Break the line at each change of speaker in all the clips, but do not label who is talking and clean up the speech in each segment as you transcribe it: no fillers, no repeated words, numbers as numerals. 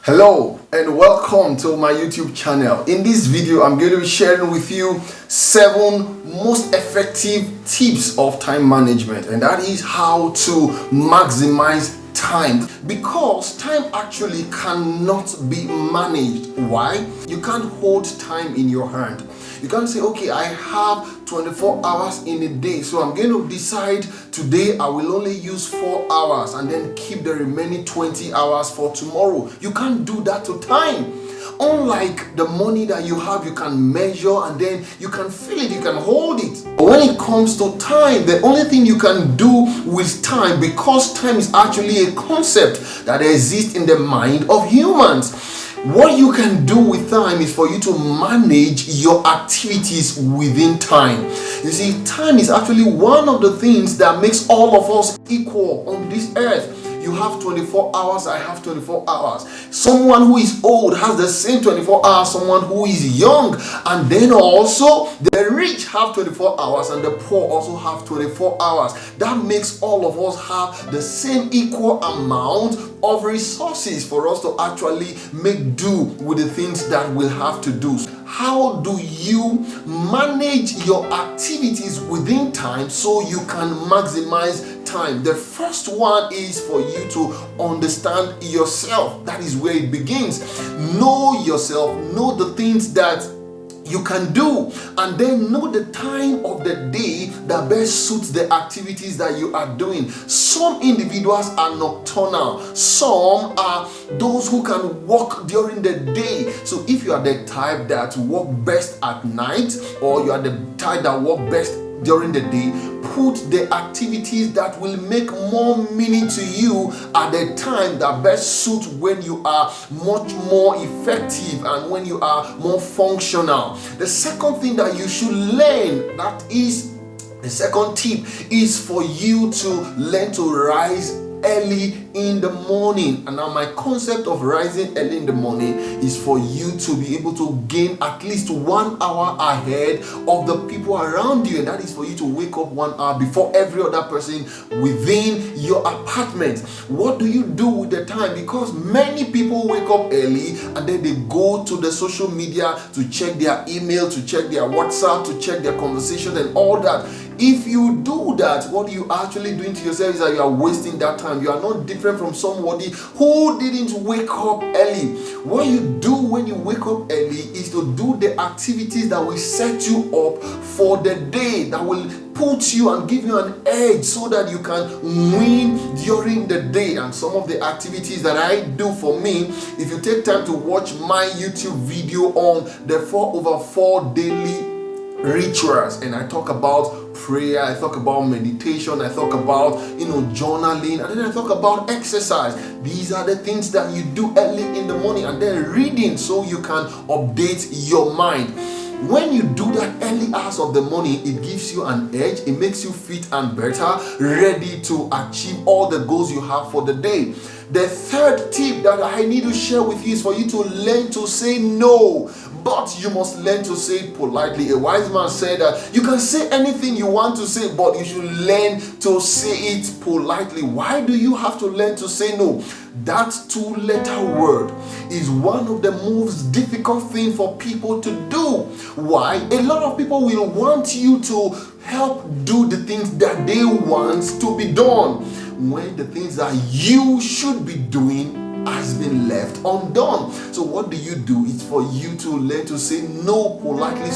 Hello and welcome to my YouTube channel. In this video, I'm going to be sharing with you 7 most effective tips of time management, and that is how to maximize time, because time actually cannot be managed. Why? You can't hold time in your hand. You can't say, okay, I have 24 hours in a day, so I'm going to decide today I will only use 4 hours and then keep the remaining 20 hours for tomorrow. You can't do that to time. Unlike the money that you have, you can measure and then you can feel it, you can hold it. But when it comes to time, the only thing you can do with time, because time is actually a concept that exists in the mind of humans, what you can do with time is for you to manage your activities within time. You see, time is actually one of the things that makes all of us equal on this earth. You have 24 hours, I have 24 hours. Someone who is old has the same 24 hours, someone who is young. And then also, the rich have 24 hours and the poor also have 24 hours. That makes all of us have the same equal amount of resources for us to actually make do with the things that we'll have to do. How do you manage your activities within time so you can maximize time? The first one is for you to understand yourself. That is where it begins. Know yourself, know the things that you can do, and then know the time of the day that best suits the activities that you are doing. Some individuals are nocturnal, some are those who can work during the day. So if you are the type that work best at night, or you are the type that work best during the day, put the activities that will make more meaning to you at the time that best suit when you are much more effective and when you are more functional. The second thing that you should learn, that is the second tip, is for you to learn to rise early in the morning. And now my concept of rising early in the morning is for you to be able to gain at least 1 hour ahead of the people around you, and that is for you to wake up 1 hour before every other person within your apartment. What do you do with the time? Because many people wake up early and then they go to the social media to check their email, to check their WhatsApp, to check their conversation and all that. If you do that, what you are actually doing to yourself is that you are wasting that time. You are not different from somebody who didn't wake up early. What you do when you wake up early is to do the activities that will set you up for the day, that will put you and give you an edge so that you can win during the day. And some of the activities that I do, for me, if you take time to watch my YouTube video on the 4/4 daily rituals, and I talk about prayer, I talk about meditation, I talk about journaling, and then I talk about exercise. These are the things that you do early in the morning, and then reading so you can update your mind. When you do that early hours of the morning, it gives you an edge, it makes you fit and better, ready to achieve all the goals you have for the day. The third tip that I need to share with you is for you to learn to say no, but you must learn to say it politely. A wise man said that you can say anything you want to say, but you should learn to say it politely. Why do you have to learn to say no? That 2-letter word is one of the most difficult things for people to do. Why? A lot of people will want you to help do the things that they want to be done, when the things that you should be doing has been left undone. So what do? It's for you to learn to say no politely.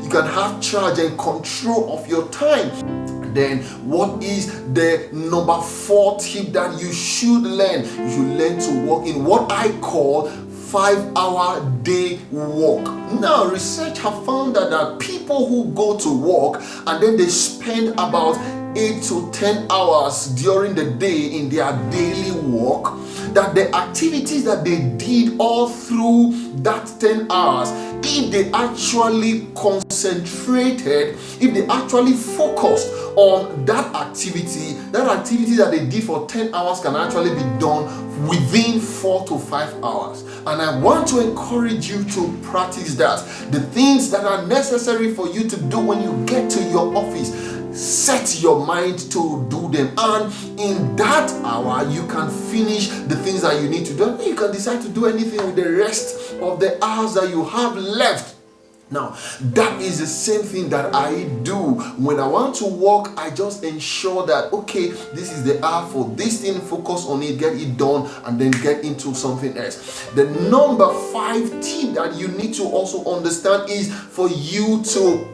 You can have charge and control of your time. Then what is the number 4 tip that you should learn? You should learn to work in what I call 5-hour day work. Now, research have found that people who go to work and then they spend about 8 to 10 hours during the day in their daily work, that the activities that they did all through that 10 hours, if they actually concentrated, if they actually focused on that activity that they did for 10 hours can actually be done within 4 to 5 hours. And I want to encourage you to practice that. The things that are necessary for you to do when you get to your office, set your mind to do them, and in that hour you can finish the things that you need to do, and you can decide to do anything with the rest of the hours that you have left. Now, that is the same thing that I do when I want to work. I just ensure that, okay, this is the hour for this thing, focus on it, get it done, and then get into something else. The number 5 tip that you need to also understand is for you to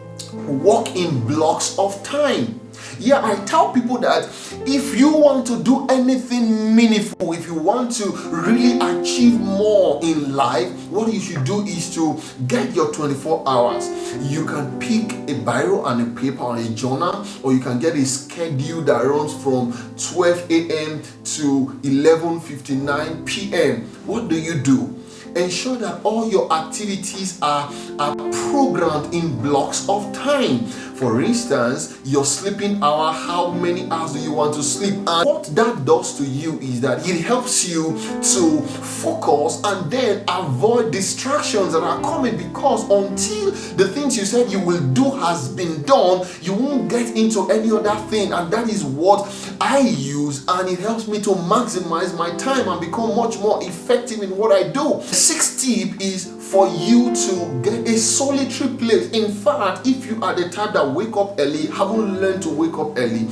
work in blocks of time. Yeah, I tell people that if you want to do anything meaningful, if you want to really achieve more in life, what you should do is to get your 24 hours. You can pick a biro and a paper or a journal, or you can get a schedule that runs from 12 a.m. to 11:59 p.m. What do? Ensure that all your activities are programmed in blocks of time. For instance, your sleeping hour, how many hours do you want to sleep? And what that does to you is that it helps you to focus and then avoid distractions that are coming, because until the things you said you will do has been done, you won't get into any other thing. And that is what I use, and it helps me to maximize my time and become much more effective in what I do. The 6th tip is for you to get a solitary place. In fact, if you are the type that wake up early, haven't learned to wake up early,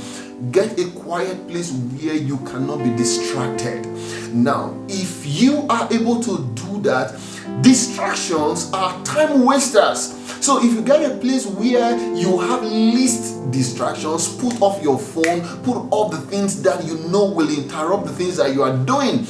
get a quiet place where you cannot be distracted. Now, if you are able to do that, distractions are time wasters. So if you get a place where you have least distractions, put off your phone, put off the things that you know will interrupt the things that you are doing,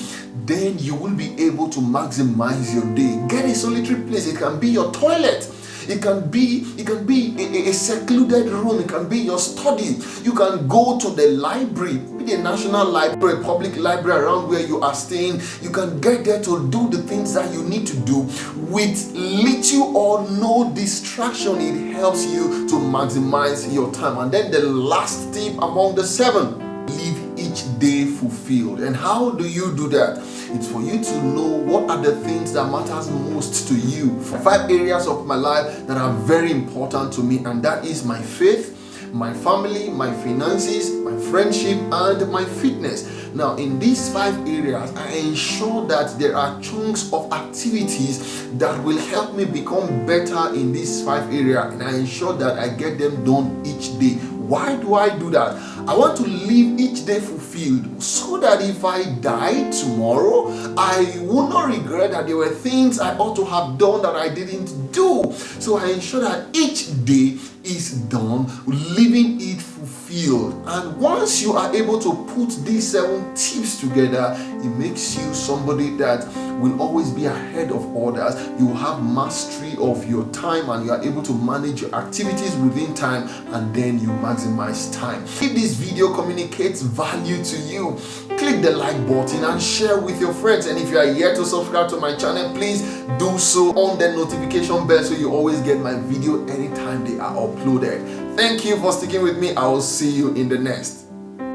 then you will be able to maximize your day. Get a solitary place. It can be your toilet. It can be a secluded room. It can be your study. You can go to the library, maybe the National Library, public library around where you are staying. You can get there to do the things that you need to do with little or no distraction. It helps you to maximize your time. And then the last tip among the 7, live each day fulfilled. And how do you do that? It's for you to know what are the things that matters most to you. 5 areas of my life that are very important to me, and that is my faith, my family, my finances, my friendship, and my fitness. Now, in these 5 areas, I ensure that there are chunks of activities that will help me become better in these 5 areas, and I ensure that I get them done each day. Why do I do that? I want to live each day fulfilled, so that if I die tomorrow, I will not regret that there were things I ought to have done that I didn't do. So I ensure that each day is done, living it fulfilled. And once you are able to put these 7 tips together, it makes you somebody that will always be ahead of others. You have mastery of your time, and you are able to manage your activities within time, and then you maximize time. If this video communicates value to you, click the like button and share with your friends. And if you are yet to subscribe to my channel, please do so on the notification bell so you always get my video anytime they are uploaded. Thank you for sticking with me. I will see you in the next.